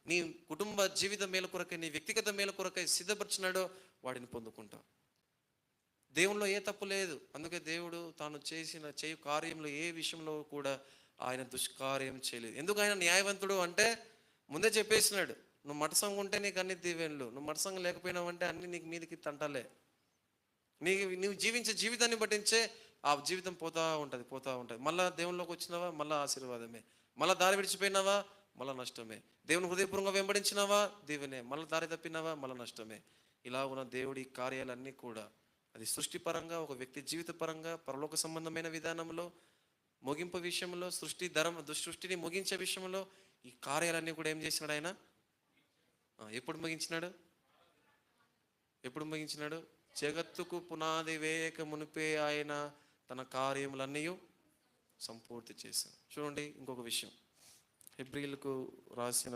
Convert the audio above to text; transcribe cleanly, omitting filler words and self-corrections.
నీ కుటుంబ జీవిత మేలు కొరకై, నీ వ్యక్తిగత మేలు కొరకై సిద్ధపరిచినాడో వాడిని పొందుకుంటావు. దేవునిలో ఏ తప్పు లేదు. అందుకే దేవుడు తాను చేయు కార్యంలో ఏ విషయంలో కూడా ఆయన దుష్కార్యం చేయలేదు. ఎందుకు ఆయన న్యాయవంతుడు అంటే ముందే చెప్పేసినాడు, నువ్వు మటసంగా ఉంటే నీకు అన్ని దీవెనలు, నువ్వు మటసంగా లేకపోయినావంటే అన్ని నీకు మీదకి తంటలే. నువ్వు జీవించే జీవితాన్ని బట్టించే ఆ జీవితం పోతా ఉంటుంది. మళ్ళీ దేవునిలోకి వచ్చినావా మళ్ళీ ఆశీర్వాదమే, మళ్ళీ దారి విడిచిపోయినావా మళ్ళీ నష్టమే, దేవుని హృదయపూర్వకంగా వెంబడించినావా దీవెనే, మళ్ళీ దారి తప్పినావా మళ్ళీ నష్టమే. ఇలా ఉన్న దేవుడి కార్యాలన్నీ కూడా అది సృష్టిపరంగా, ఒక వ్యక్తి జీవిత పరంగా, పరలోక సంబంధమైన విధానంలో, ముగింపు విషయంలో, సృష్టిని ముగించే విషయంలో ఈ కార్యాలన్నీ కూడా ఏం చేసినాడు ఆయన? ఎప్పుడు ముగించినాడు? జగత్తుకు పునాది వేయక మునిపే ఆయన తన కార్యములన్నీ సంపూర్తి చేశాడు. చూడండి ఇంకొక విషయం, హెబ్రీయులకు రాసిన